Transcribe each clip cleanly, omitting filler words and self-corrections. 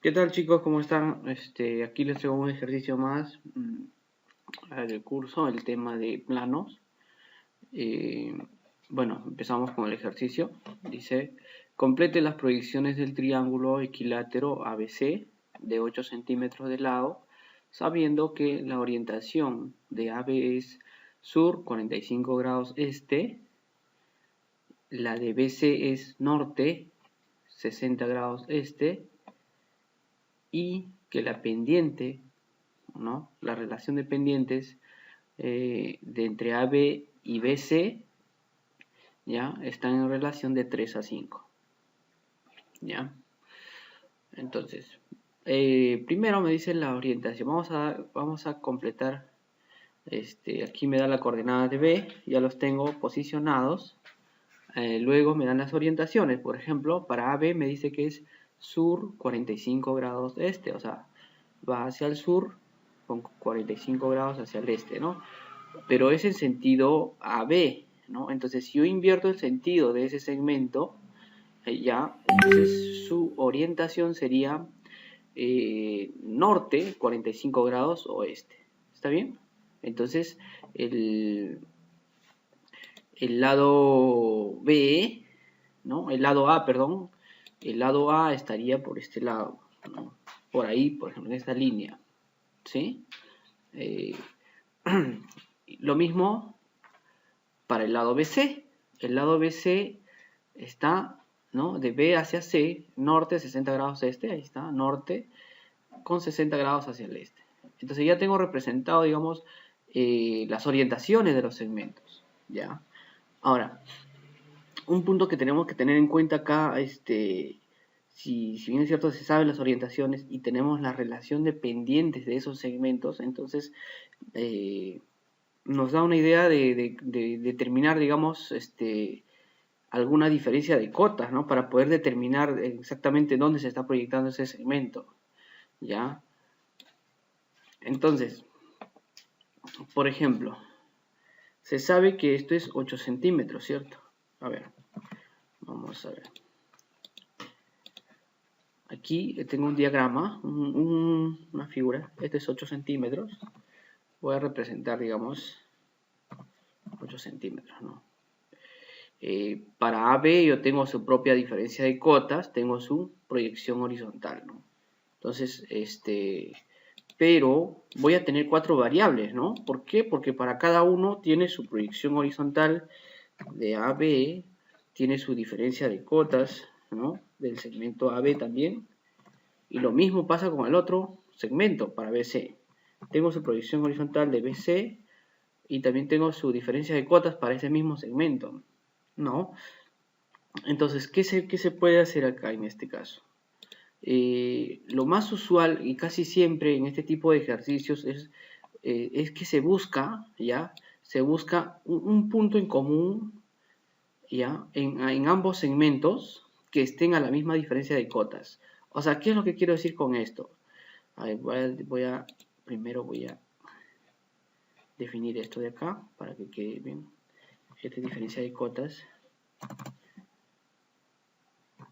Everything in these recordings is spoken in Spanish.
¿Qué tal, chicos? ¿Cómo están? Aquí les traigo un ejercicio más del curso, el tema de planos. Eh, bueno, empezamos con el ejercicio. Dice, complete las proyecciones del triángulo equilátero ABC de 8 centímetros de lado, sabiendo que la orientación de AB es sur 45 grados este, la de BC es norte 60 grados este, y que la pendiente, ¿no? La relación de pendientes de entre AB y BC, ¿ya? Están en relación de 3 a 5, ¿ya? Entonces, primero me dice la orientación. Vamos a completar. Aquí me da la coordenada de B, ya los tengo posicionados. Luego me dan las orientaciones. Por ejemplo, para AB me dice que es sur 45 grados este, o sea, va hacia el sur con 45 grados hacia el este, ¿no? Pero es en sentido AB, ¿no? Entonces, si yo invierto el sentido de ese segmento, entonces su orientación sería norte, 45 grados oeste. ¿Está bien? Entonces, el lado B, ¿no? El lado A, perdón, el lado A estaría por este lado, ¿no? Por ahí, por ejemplo, en esta línea, ¿sí? Lo mismo para el lado BC. El lado BC está, ¿no? De B hacia C, norte 60 grados este, ahí está, norte, con 60 grados hacia el este. Entonces ya tengo representado, digamos, las orientaciones de los segmentos, ¿ya? Ahora, un punto que tenemos que tener en cuenta acá, si bien es cierto se saben las orientaciones y tenemos la relación de pendientes de esos segmentos, entonces nos da una idea de determinar, digamos, alguna diferencia de cotas, ¿no? Para poder determinar exactamente dónde se está proyectando ese segmento, ¿ya? Entonces, por ejemplo, se sabe que esto es 8 centímetros, ¿cierto? A ver, vamos a ver. Aquí tengo un diagrama, una figura. Este es 8 centímetros. Voy a representar, digamos, 8 centímetros, ¿no? Para AB yo tengo su propia diferencia de cotas, tengo su proyección horizontal, ¿no? Entonces, pero voy a tener 4 variables, ¿no? ¿Por qué? Porque para cada uno tiene su proyección horizontal de AB, tiene su diferencia de cotas, ¿no? Del segmento AB también. Y lo mismo pasa con el otro segmento para BC. Tengo su proyección horizontal de BC y también tengo su diferencia de cotas para ese mismo segmento, ¿no? Entonces, ¿qué se puede hacer acá en este caso? Lo más usual y casi siempre en este tipo de ejercicios es que se busca, ¿ya? Se busca un punto en común, ¿ya? En ambos segmentos que estén a la misma diferencia de cotas. O sea, ¿qué es lo que quiero decir con esto? A ver, primero voy a definir esto de acá para que quede bien. Esta diferencia de cotas.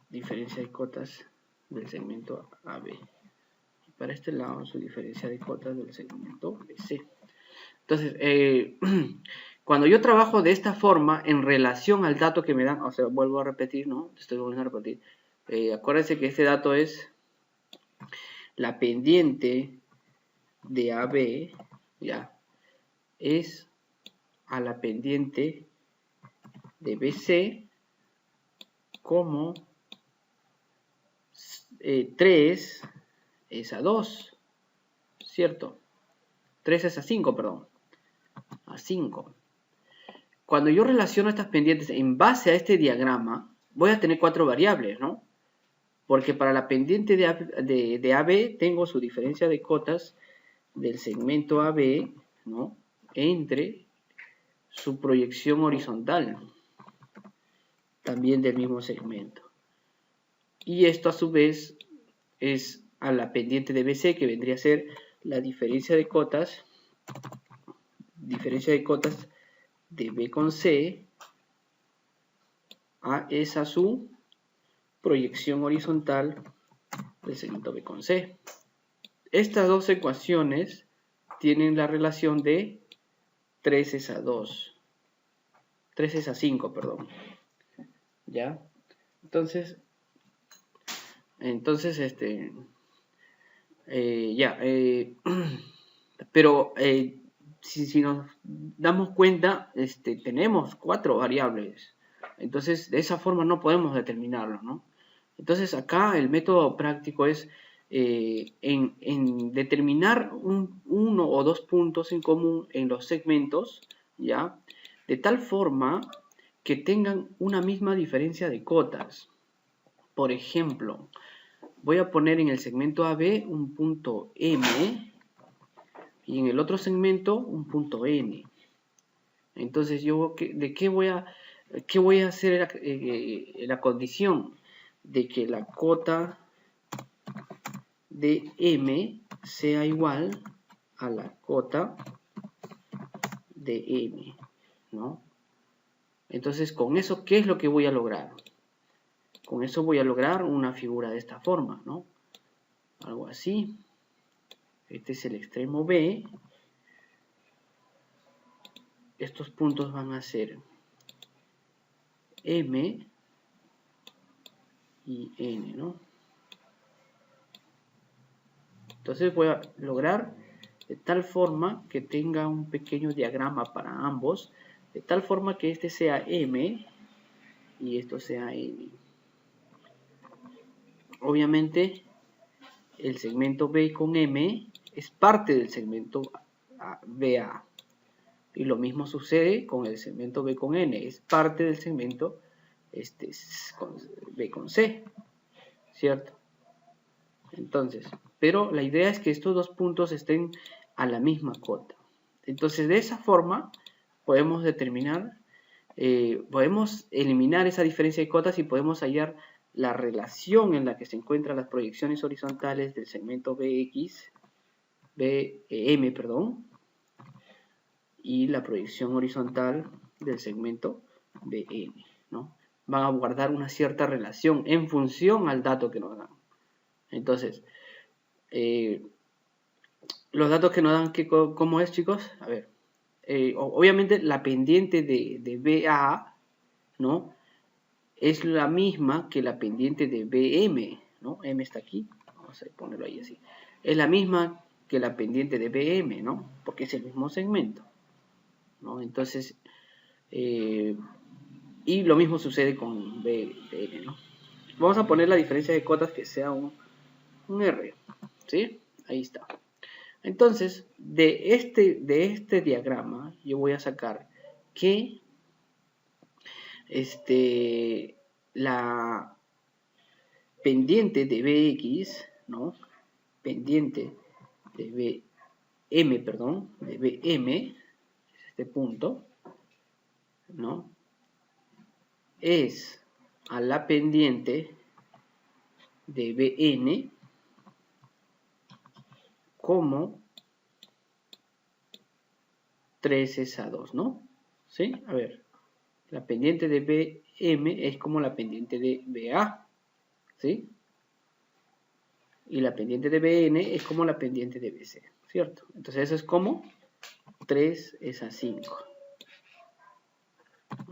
Diferencia de cotas del segmento AB. Y para este lado su diferencia de cotas del segmento BC. Entonces, cuando yo trabajo de esta forma en relación al dato que me dan, o sea, vuelvo a repetir, ¿no? Estoy volviendo a repetir. Acuérdense que este dato es la pendiente de AB, ya, es a la pendiente de BC como 3 es a 2, ¿cierto? 3 es a 5, perdón. A 5. Cuando yo relaciono estas pendientes en base a este diagrama, voy a tener 4 variables, ¿no? Porque para la pendiente de AB tengo su diferencia de cotas del segmento AB, ¿no? Entre su proyección horizontal, también del mismo segmento. Y esto a su vez es a la pendiente de BC, que vendría a ser la diferencia de cotas de B con C a esa su proyección horizontal del segmento B con C. Estas dos ecuaciones tienen la relación de 3 es a 2. 3 es a 5, perdón. ¿Ya? Entonces pero si nos damos cuenta, tenemos 4 variables. Entonces, de esa forma no podemos determinarlo, ¿no? Entonces, acá el método práctico es en determinar uno o dos puntos en común en los segmentos, ¿ya? De tal forma que tengan una misma diferencia de cotas. Por ejemplo, voy a poner en el segmento AB un punto M y en el otro segmento un punto N. Entonces, ¿qué voy a hacer la condición? De que la cota de M sea igual a la cota de N, ¿no? Entonces, con eso, ¿qué es lo que voy a lograr? Con eso voy a lograr una figura de esta forma, ¿no? Algo así. Este es el extremo B. Estos puntos van a ser M y N, ¿no? Entonces voy a lograr de tal forma que tenga un pequeño diagrama para ambos, de tal forma que este sea M y esto sea N. Obviamente el segmento B con M es parte del segmento BA. Y lo mismo sucede con el segmento B con N, es parte del segmento B con C, ¿cierto? Entonces, pero la idea es que estos dos puntos estén a la misma cota. Entonces, de esa forma podemos determinar, podemos eliminar esa diferencia de cotas y podemos hallar la relación en la que se encuentran las proyecciones horizontales del segmento BM, perdón, y la proyección horizontal del segmento BN, ¿no? Van a guardar una cierta relación en función al dato que nos dan. Entonces, los datos que nos dan, ¿cómo es, chicos? A ver, obviamente la pendiente de BA, ¿no? Es la misma que la pendiente de BM, ¿no? M está aquí, vamos a ponerlo ahí así. Es la misma que la pendiente de BM, ¿no? Porque es el mismo segmento, ¿no? Entonces, y lo mismo sucede con BN, ¿no? Vamos a poner la diferencia de cotas que sea un R, ¿sí? Ahí está. Entonces, de este diagrama, yo voy a sacar que la pendiente de BX, ¿no? Pendiente de BM, perdón, de BM, este punto, ¿no? Es a la pendiente de BN como 3 es a 2, ¿no? ¿Sí? A ver, la pendiente de BM es como la pendiente de BA, ¿sí? Y la pendiente de BN es como la pendiente de BC, ¿cierto? Entonces eso es como 3 es a 5.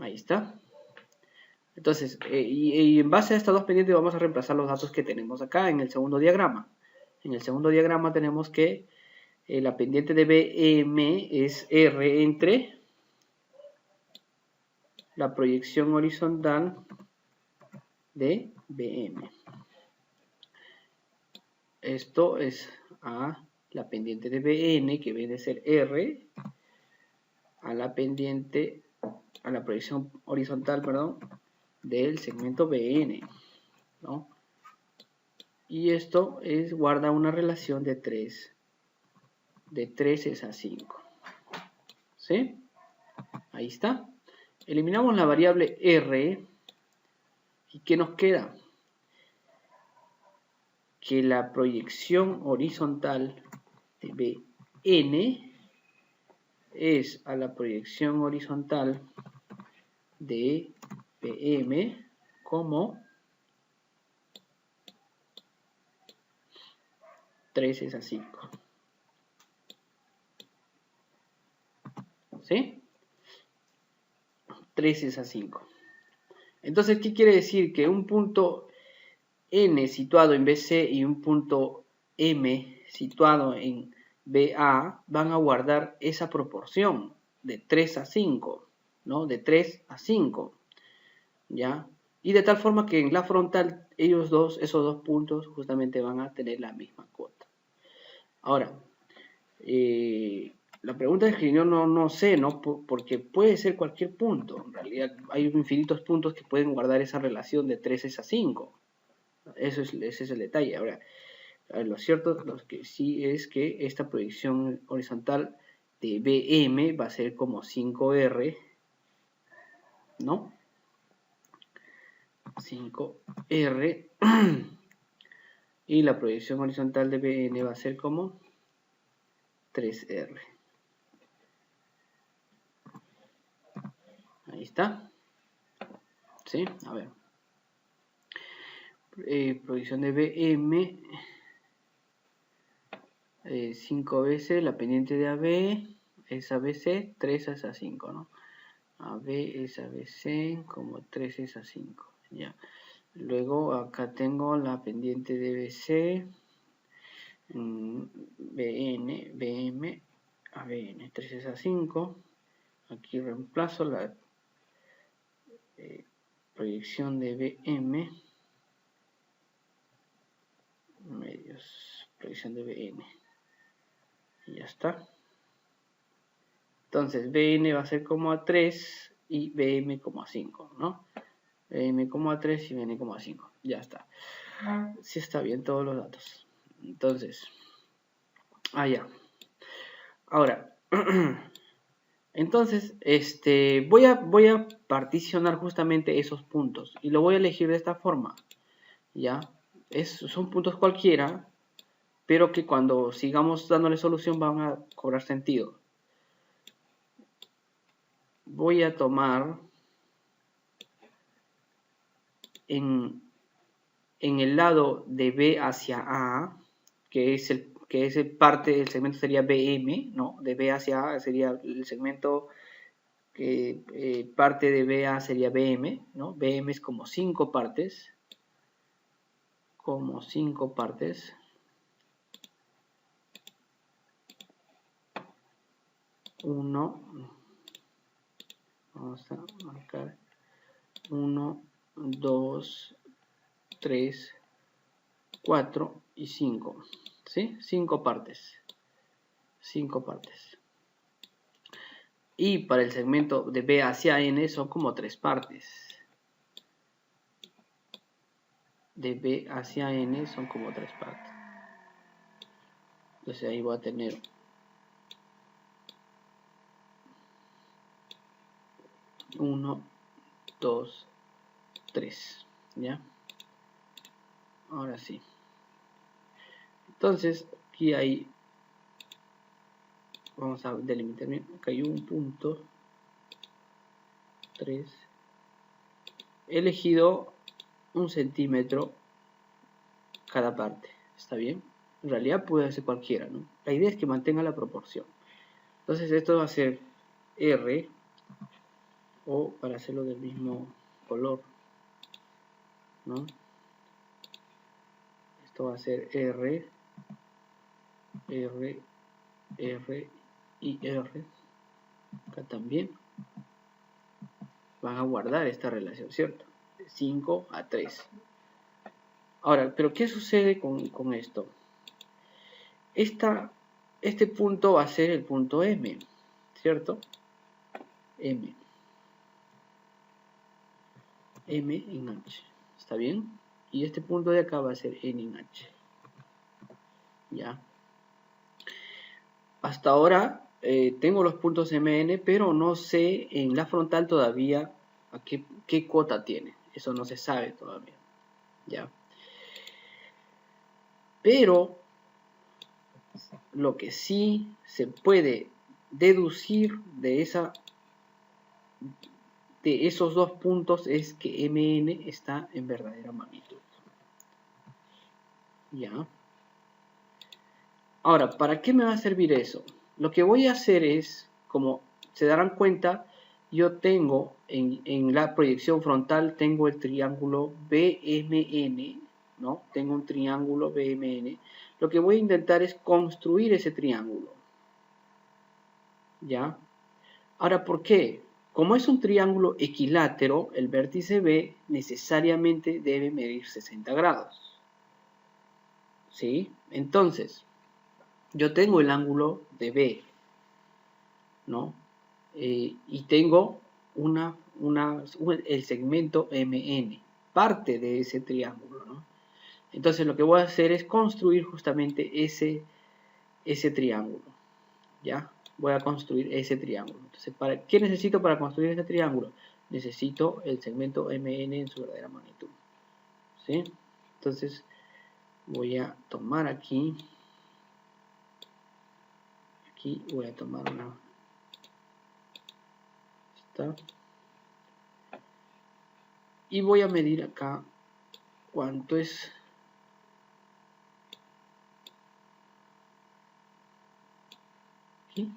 Ahí está. Entonces, y en base a estas dos pendientes vamos a reemplazar los datos que tenemos acá en el segundo diagrama. En el segundo diagrama tenemos que la pendiente de BM es R entre la proyección horizontal de BM. Esto es a la pendiente de BN, que viene a ser R, a la pendiente, a la proyección horizontal, perdón, del segmento BN, ¿no? Y esto guarda una relación de 3 es a 5. ¿Sí? Ahí está. Eliminamos la variable R. ¿Y qué nos queda? Que la proyección horizontal de BN es a la proyección horizontal de BM como 3 es a 5. ¿Sí? 3 es a 5. Entonces, ¿qué quiere decir? Que un punto N situado en BC y un punto M situado en BA van a guardar esa proporción de 3 a 5, ¿no? De 3 a 5, ¿ya? Y de tal forma que en la frontal esos dos puntos justamente van a tener la misma cuota. Ahora, la pregunta es que yo no sé, ¿no? Porque puede ser cualquier punto. En realidad hay infinitos puntos que pueden guardar esa relación de 3 a 5. Ese es el detalle. Ahora, lo cierto lo que sí es que esta proyección horizontal de BM va a ser como 5R, ¿no? 5R. Y la proyección horizontal de BN va a ser como 3R. Ahí está. ¿Sí? A ver. Proyección de BM. 5 veces la pendiente de AB es ABC, 3 es a 5, ¿no? AB es ABC, como 3 es a 5, ya. Luego acá tengo la pendiente de BC, BN, BM, ABN, 3 es a 5. Aquí reemplazo la proyección de BM, medios, proyección de BN. Y ya está. Entonces, BN va a ser como a 3 y BM como a 5, ¿no? BM como a 3 y BN como a 5. Ya está. Sí está bien todos los datos. Entonces, ya. Ahora, entonces, voy a particionar justamente esos puntos y lo voy a elegir de esta forma, ¿ya? Son puntos cualquiera, pero que cuando sigamos dándole solución van a cobrar sentido. Voy a tomar en el lado de B hacia A, que es el parte del segmento sería BM, ¿no? De B hacia A sería el segmento que parte de BA sería BM, ¿no? BM es como 5 partes, 1, vamos a marcar 1, 2, 3, 4 y 5, ¿sí? 5 partes. Y para el segmento de B hacia N son como 3 partes. De B hacia N son como 3 partes. Entonces ahí voy a tener 1, 2, 3, ¿ya? Ahora sí. Entonces, aquí hay, vamos a delimitar bien, acá hay un punto, 3, he elegido 1 centímetro cada parte, ¿está bien? En realidad puede ser cualquiera, ¿no? La idea es que mantenga la proporción. Entonces esto va a ser R, o para hacerlo del mismo color, ¿no? Esto va a ser R, R, R y R. Acá también van a guardar esta relación, ¿cierto? De 5 a 3. Ahora, ¿pero qué sucede con esto? Este punto va a ser el punto M, ¿cierto? M en H, ¿está bien? Y este punto de acá va a ser N en H, ¿ya? Hasta ahora tengo los puntos MN, pero no sé en la frontal todavía a qué cuota tiene. Eso no se sabe todavía, ¿ya? Pero lo que sí se puede deducir de esos dos puntos es que MN está en verdadera magnitud, ¿ya? Ahora, ¿para qué me va a servir eso? Lo que voy a hacer es, como se darán cuenta, yo tengo en la proyección frontal, tengo el triángulo BMN, ¿no? Tengo un triángulo BMN. Lo que voy a intentar es construir ese triángulo, ¿ya? Ahora, ¿por qué? Como es un triángulo equilátero, el vértice B necesariamente debe medir 60 grados, ¿sí? Entonces, yo tengo el ángulo de B, ¿no? Y tengo el segmento MN, parte de ese triángulo, ¿no? Entonces lo que voy a hacer es construir justamente ese triángulo, ¿ya? Voy a construir ese triángulo. Entonces, ¿qué necesito para construir ese triángulo? Necesito el segmento MN en su verdadera magnitud, ¿sí? Entonces, voy a tomar aquí voy a tomar esta, y voy a medir acá cuánto es aquí.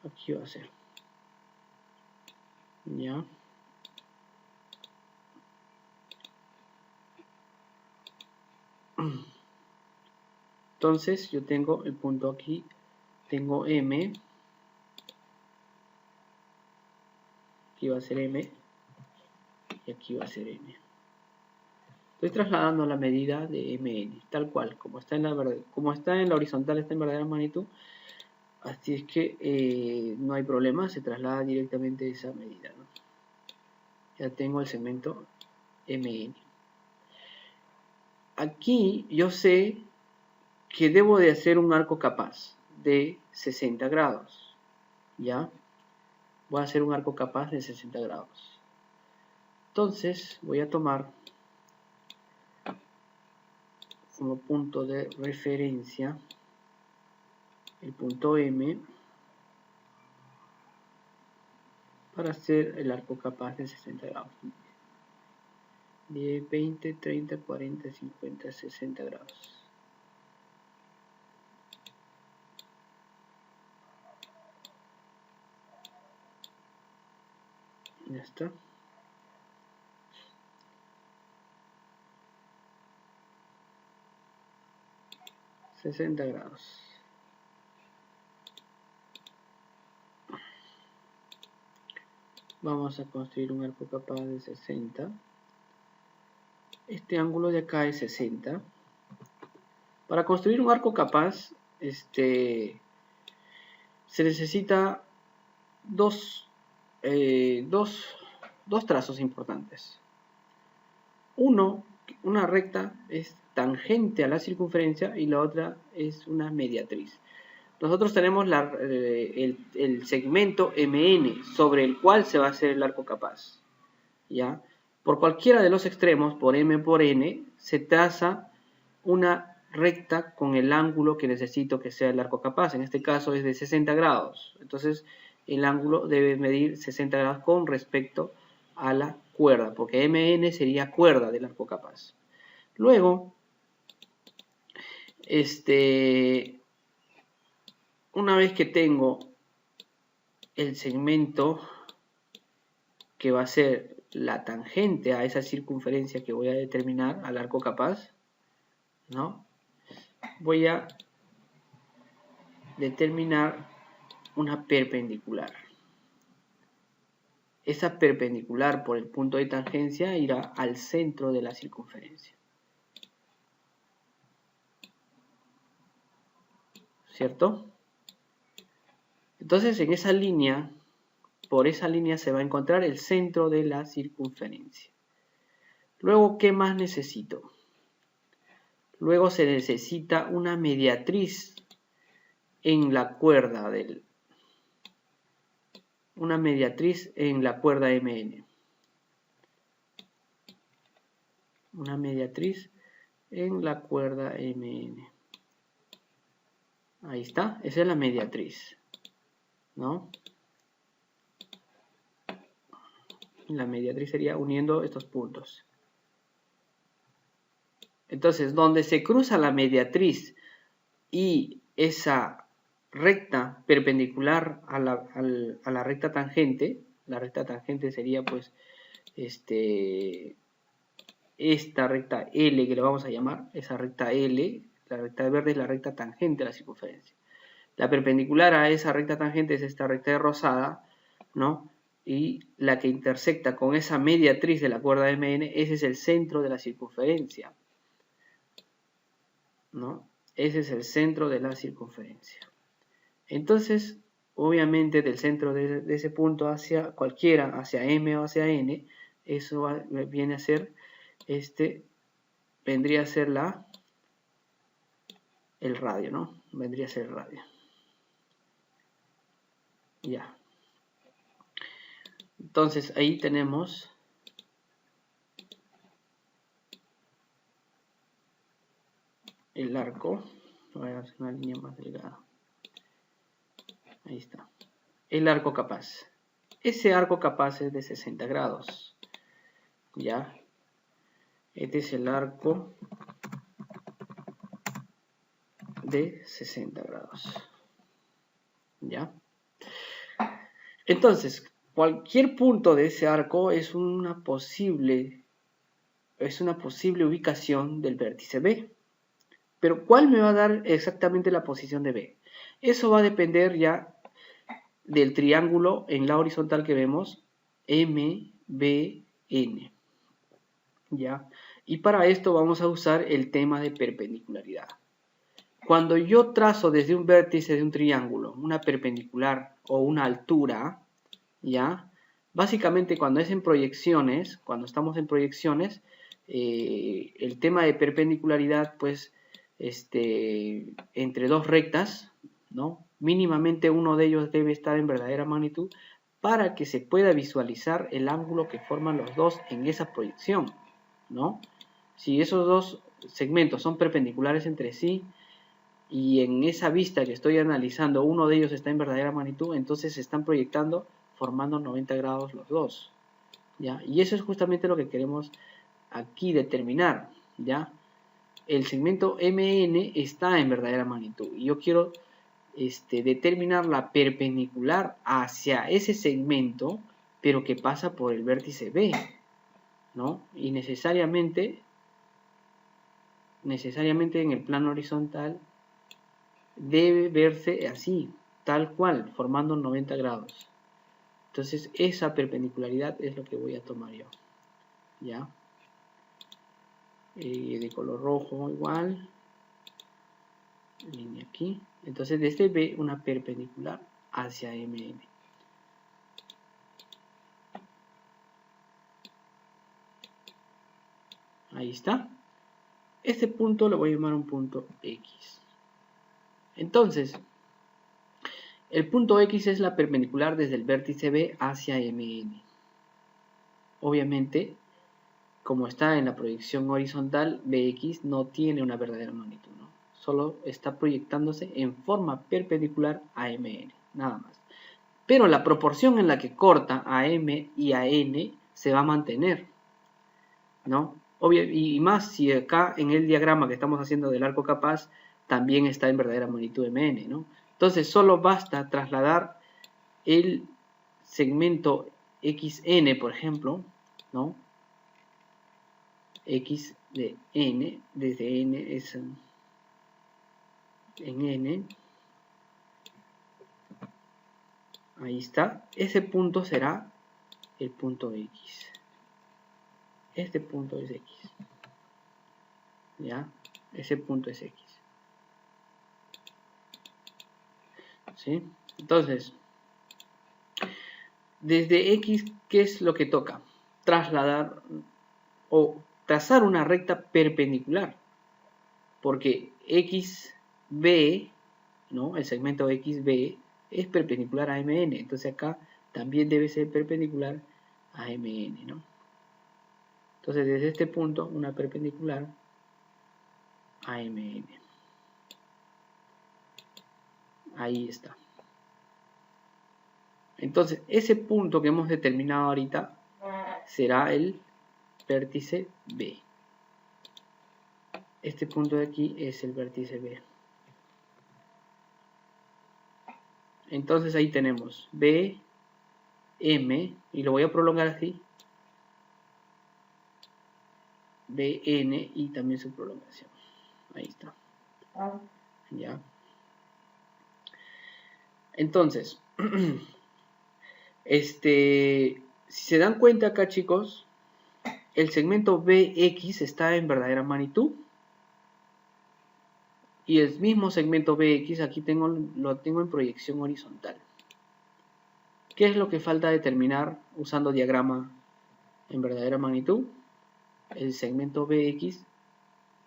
Aquí va a ser, ya. Entonces yo tengo el punto aquí, tengo M, aquí va a ser M y aquí va a ser M. Estoy trasladando la medida de MN, tal cual, como está en la horizontal, está en verdadera magnitud, así es que no hay problema, se traslada directamente esa medida, ¿no? Ya tengo el segmento MN. Aquí yo sé que debo de hacer un arco capaz de 60 grados, ¿ya? Voy a hacer un arco capaz de 60 grados. Entonces voy a tomar como punto de referencia el punto M para hacer el arco capaz de 60 grados. 10, 20, 30, 40, 50, 60 grados. Ya está. $60. Vamos a construir un arco capaz de 60. Este ángulo de acá es 60. Para construir un arco capaz, se necesita dos trazos importantes. Una recta es tangente a la circunferencia y la otra es una mediatriz. Nosotros tenemos el segmento MN sobre el cual se va a hacer el arco capaz, ¿ya? Por cualquiera de los extremos, por M por N, se traza una recta con el ángulo que necesito que sea el arco capaz. En este caso es de 60 grados. Entonces el ángulo debe medir 60 grados con respecto a la cuerda, porque MN sería cuerda del arco capaz. Luego, una vez que tengo el segmento que va a ser la tangente a esa circunferencia que voy a determinar al arco capaz, ¿no? Voy a determinar una perpendicular. Esa perpendicular por el punto de tangencia irá al centro de la circunferencia, ¿cierto? Entonces en esa línea, por esa línea se va a encontrar el centro de la circunferencia. Luego, ¿qué más necesito? Luego se necesita una mediatriz en la cuerda MN. Una mediatriz en la cuerda MN. Ahí está, esa es la mediatriz, ¿no? La mediatriz sería uniendo estos puntos. Entonces, donde se cruza la mediatriz y esa recta perpendicular a la recta tangente, la recta tangente sería pues esta recta L que le vamos a llamar, esa recta L, la recta verde es la recta tangente a la circunferencia. La perpendicular a esa recta tangente es esta recta de rosada, ¿no? Y la que intersecta con esa mediatriz de la cuerda MN, ese es el centro de la circunferencia, ¿no? Ese es el centro de la circunferencia. Entonces, obviamente del centro de ese punto hacia cualquiera, hacia M o hacia N, eso viene a ser, vendría a ser el radio, ¿no? Vendría a ser el radio. Ya. Entonces ahí tenemos el arco. Voy a hacer una línea más delgada. Ahí está. El arco capaz. Ese arco capaz es de 60 grados. Ya. Este es el arco de 60 grados. ¿Ya? Entonces, cualquier punto de ese arco es una posible ubicación del vértice B. Pero ¿cuál me va a dar exactamente la posición de B? Eso va a depender ya del triángulo en la horizontal que vemos, MBN. ¿Ya? Y para esto vamos a usar el tema de perpendicularidad. Cuando yo trazo desde un vértice de un triángulo una perpendicular o una altura, ¿ya? Básicamente cuando es en proyecciones, cuando estamos en proyecciones, el tema de perpendicularidad, pues, entre dos rectas, ¿no? Mínimamente uno de ellos debe estar en verdadera magnitud para que se pueda visualizar el ángulo que forman los dos en esa proyección, ¿no? Si esos dos segmentos son perpendiculares entre sí, y en esa vista que estoy analizando uno de ellos está en verdadera magnitud, entonces se están proyectando formando 90 grados los dos, ¿ya? Y eso es justamente lo que queremos aquí determinar, ¿ya? El segmento MN está en verdadera magnitud y yo quiero determinar la perpendicular hacia ese segmento, pero que pasa por el vértice B, ¿no? Y necesariamente en el plano horizontal debe verse así, tal cual, formando 90 grados. Entonces esa perpendicularidad es lo que voy a tomar yo, ¿ya? De color rojo igual, línea aquí. Entonces desde B una perpendicular hacia MN. Ahí está. Este punto lo voy a llamar un punto X. Entonces, el punto X es la perpendicular desde el vértice B hacia MN. Obviamente, como está en la proyección horizontal, BX no tiene una verdadera magnitud, ¿no? Solo está proyectándose en forma perpendicular a MN, nada más. Pero la proporción en la que corta a M y a N se va a mantener, ¿no? Y más si acá en el diagrama que estamos haciendo del arco capaz también está en verdadera magnitud MN, ¿no? Entonces solo basta trasladar el segmento XN, por ejemplo, ¿no? X de N, desde N es en N, ahí está, ese punto será el punto X. Este punto es X. ¿Ya? Ese punto es X. ¿Sí? Entonces, desde X, ¿qué es lo que toca? Trasladar o trazar una recta perpendicular. Porque XB, ¿no? El segmento XB es perpendicular a MN. Entonces acá también debe ser perpendicular a MN, ¿no? Entonces desde este punto una perpendicular a MN. Ahí está. Entonces ese punto que hemos determinado ahorita será el vértice B. Este punto de aquí es el vértice B. Entonces ahí tenemos B, M, y lo voy a prolongar así. BN y también su prolongación. Ahí está. Ya. Entonces, si se dan cuenta acá, chicos, el segmento BX está en verdadera magnitud. Y el mismo segmento BX aquí lo tengo en proyección horizontal. ¿Qué es lo que falta determinar usando diagrama en verdadera magnitud? El segmento BX,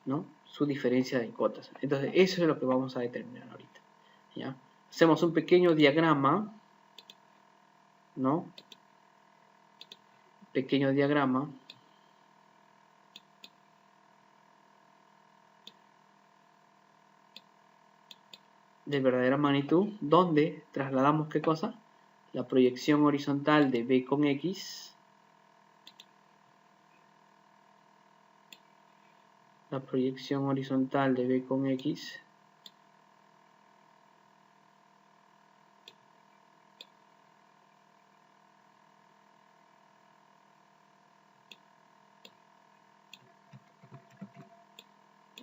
¿no? Su diferencia de cotas. Entonces, eso es lo que vamos a determinar ahorita. ¿Ya? Hacemos un pequeño diagrama, ¿no? Pequeño diagrama. De verdadera magnitud, donde trasladamos ¿qué cosa? La proyección horizontal de B con X. La proyección horizontal de B con X.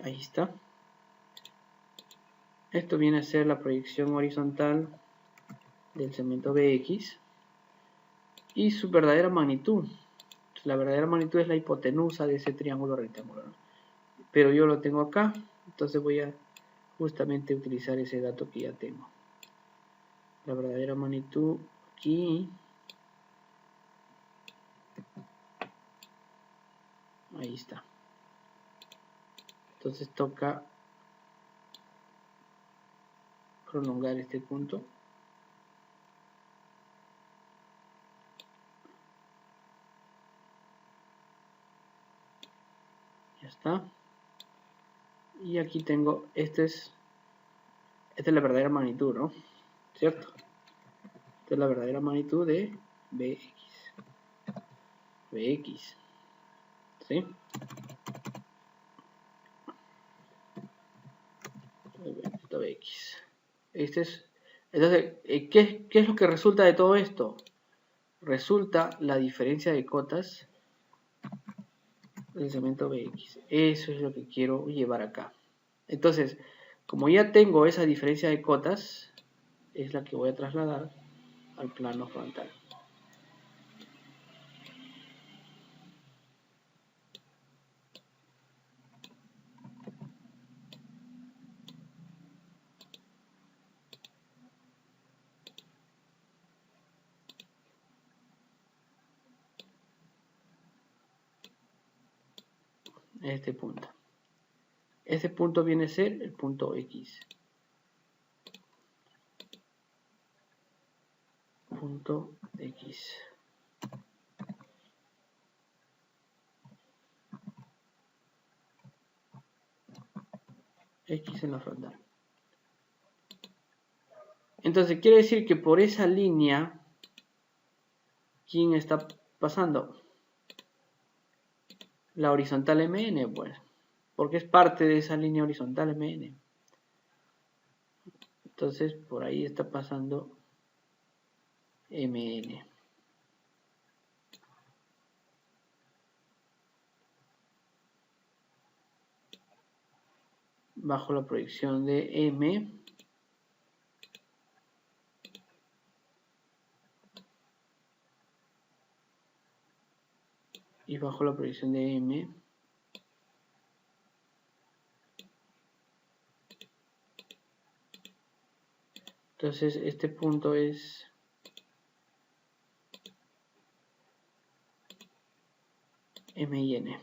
Ahí está. Esto viene a ser la proyección horizontal del segmento BX y su verdadera magnitud. La verdadera magnitud es la hipotenusa de ese triángulo rectangular, ¿no? Pero yo lo tengo acá, entonces voy a justamente utilizar ese dato que ya tengo. La verdadera magnitud aquí. Ahí está. Entonces toca prolongar este punto. Ya está. Y aquí tengo, esta es la verdadera magnitud, ¿no? ¿Cierto? Esta es la verdadera magnitud de BX. BX. ¿Sí? Esto BX. Entonces, ¿qué es lo que resulta de todo esto? Resulta la diferencia de cotas del segmento BX. Eso es lo que quiero llevar acá. Entonces, como ya tengo esa diferencia de cotas, es la que voy a trasladar al plano frontal. Este punto. Este punto viene a ser el punto X. Punto X. X en la frontal. Entonces quiere decir que por esa línea, ¿quién está pasando? La horizontal MN, pues. Porque es parte de esa línea horizontal MN. Entonces por ahí está pasando MN. Bajo la proyección de M. Y bajo la proyección de M. Entonces este punto es M y N.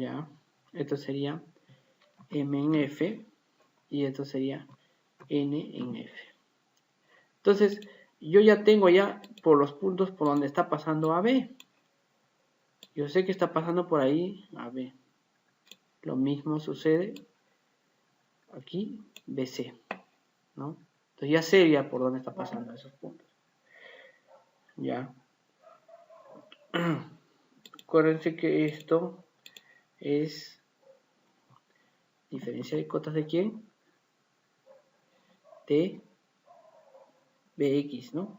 Ya. Esto sería M en F. Y esto sería N en F. Entonces, yo ya tengo por los puntos por donde está pasando AB. Yo sé que está pasando por ahí AB. Lo mismo sucede aquí, BC, ¿no? Entonces ya sé por dónde está pasando esos puntos. Ya. Acuérdense que esto es diferencia de cotas de quién? De Bx, ¿no?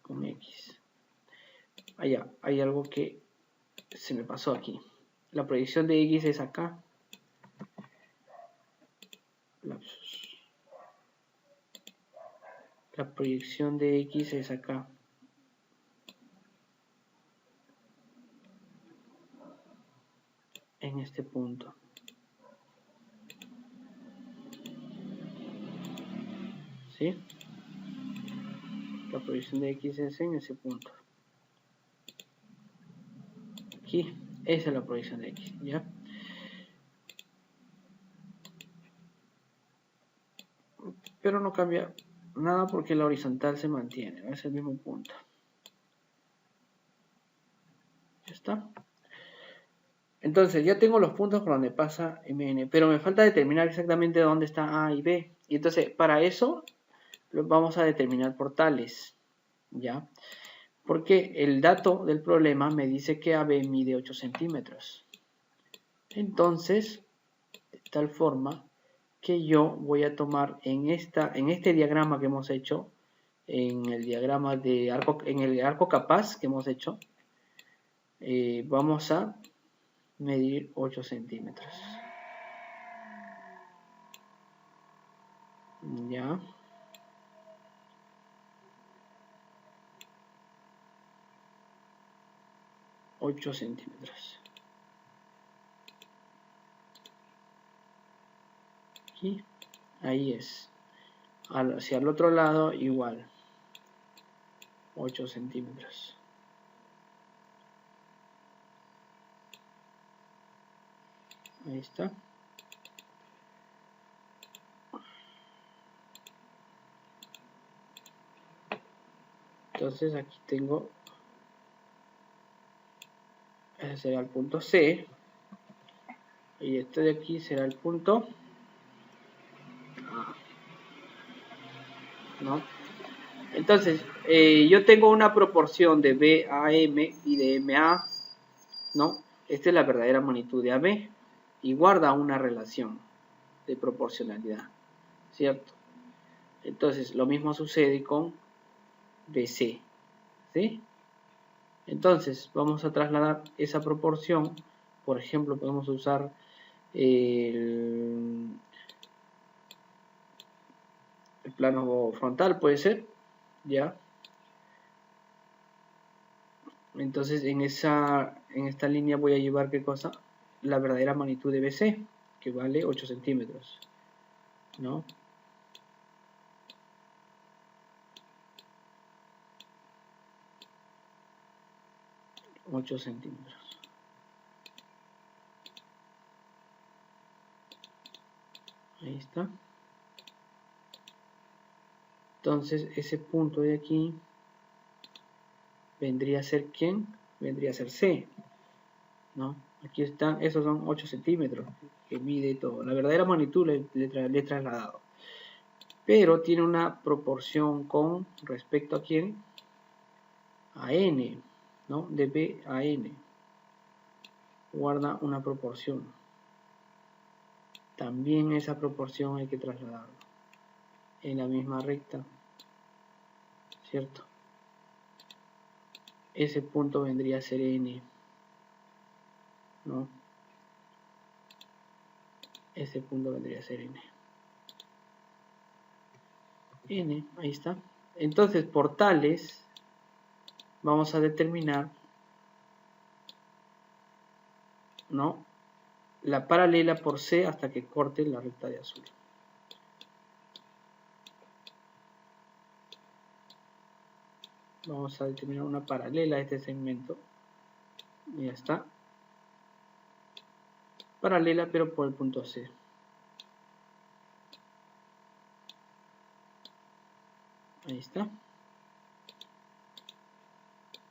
Con X. Allá, hay algo que se me pasó aquí. La proyección de X es acá. Lapsus. La proyección de X es acá. En este punto. ¿Sí? La proyección de X es en ese punto. Aquí, esa es la proyección de X, ¿ya? Pero no cambia nada porque la horizontal se mantiene, es el mismo punto. Ya está. Entonces, ya tengo los puntos por donde pasa MN, pero me falta determinar exactamente dónde está A y B. Y entonces, para eso, lo vamos a determinar por tales, ¿ya? Porque el dato del problema me dice que AB mide 8 centímetros. Entonces, de tal forma que yo voy a tomar en este diagrama que hemos hecho, en el diagrama de arco, en el arco capaz que hemos hecho, vamos a medir 8 centímetros. Ya. $8 centímetros. Aquí, ahí es. Hacia el otro lado igual. 8 centímetros. Ahí está. Entonces aquí tengo, ese será el punto C. Y este de aquí será el punto A. ¿No? Entonces, yo tengo una proporción de BAM y de MA, ¿no? Esta es la verdadera magnitud de AB y guarda una relación de proporcionalidad, ¿cierto? Entonces, lo mismo sucede con BC, ¿sí? Entonces, vamos a trasladar esa proporción, por ejemplo, podemos usar el plano frontal, puede ser, ¿ya? Entonces en esta línea voy a llevar ¿qué cosa? La verdadera magnitud de BC, que vale 8 centímetros, ¿no? $8 centímetros. Ahí está. Entonces ese punto de aquí vendría a ser ¿quién? Vendría a ser C, ¿no? Aquí están, esos son 8 centímetros que mide todo. La verdadera magnitud le he trasladado. Pero tiene una proporción con respecto a quién? A N, ¿no? De B a N. Guarda una proporción. También esa proporción hay que trasladarlo en la misma recta, ¿cierto? Ese punto vendría a ser N, ¿no? Ese punto vendría a ser N. N, ahí está. Entonces, por tales, vamos a determinar, ¿no? La paralela por C hasta que corte la recta de azul. Vamos a determinar una paralela a este segmento. Y ya está. Paralela, pero por el punto C. Ahí está.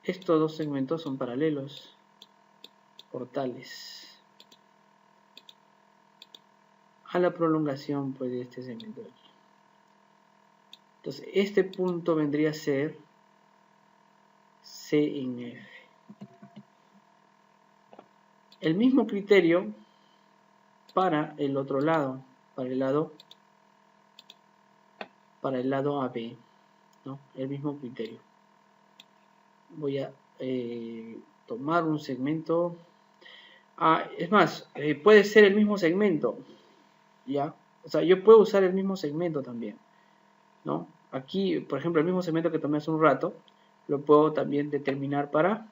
Estos dos segmentos son paralelos, portales, a la prolongación pues, de este segmento de aquí. Entonces, este punto vendría a ser C en F. El mismo criterio para el otro lado, para el lado AB, ¿no? El mismo criterio. Voy a tomar un segmento. Es más, puede ser el mismo segmento, ¿ya? O sea, yo puedo usar el mismo segmento también, ¿no? Aquí, por ejemplo, el mismo segmento que tomé hace un rato, lo puedo también determinar para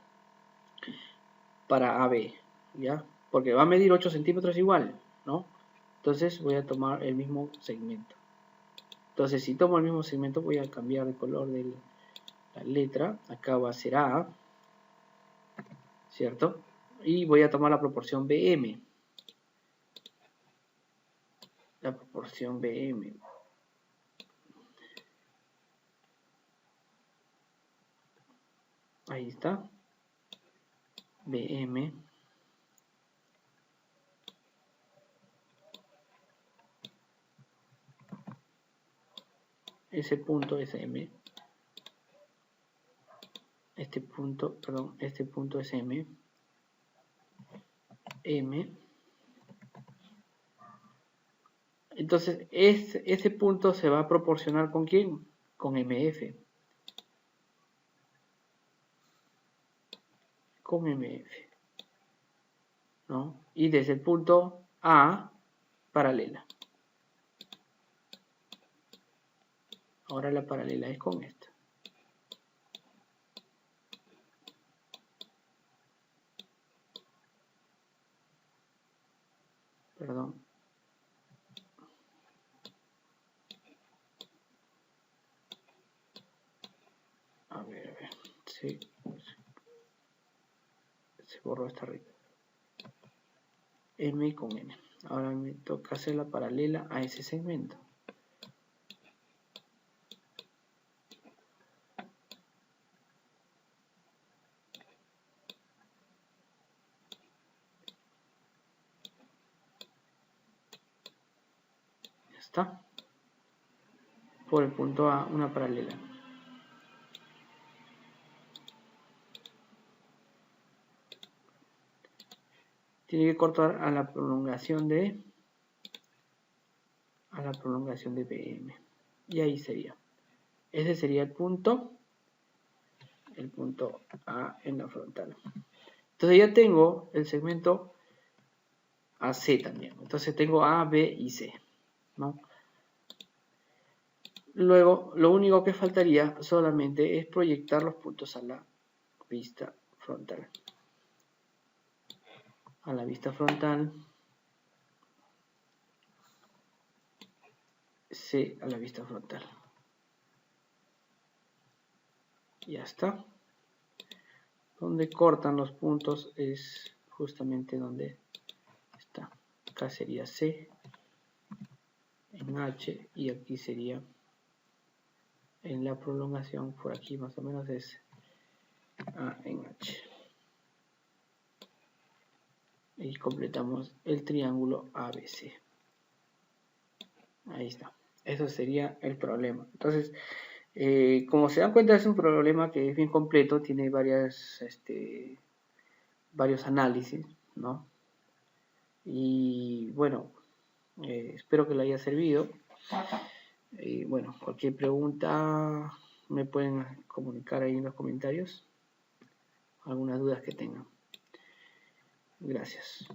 AB, ¿ya? Porque va a medir 8 centímetros igual, ¿no? Entonces voy a tomar el mismo segmento. Entonces, si tomo el mismo segmento, voy a cambiar de color de la letra. Acá va a ser A, ¿cierto? Y voy a tomar la proporción BM. La proporción BM. Ahí está. BM. Ese punto es M. Este punto es M. M. Entonces, ese punto se va a proporcionar ¿con quién? Con MF. Con MF. ¿No? Y desde el punto A, paralela. Ahora la paralela es con esta. Perdón. A ver. Sí. Se borró esta recta. M con N. Ahora me toca hacer la paralela a ese segmento. Ya está. Por el punto A, una paralela. Tiene que cortar a la prolongación de PM. Y ahí sería. Ese sería el punto A en la frontal. Entonces ya tengo el segmento AC también. Entonces tengo A, B y C, ¿no? Luego, lo único que faltaría solamente es proyectar los puntos a la vista frontal. A la vista frontal. C a la vista frontal. Ya está. Donde cortan los puntos es justamente donde está. Acá sería C en H y aquí sería en la prolongación, por aquí más o menos es A en H. Y completamos el triángulo ABC. Ahí está. Eso sería el problema. Entonces, como se dan cuenta, es un problema que es bien completo, tiene varios análisis, ¿no? Y bueno, espero que le haya servido. Bueno, cualquier pregunta me pueden comunicar ahí en los comentarios. Algunas dudas que tengan. Gracias.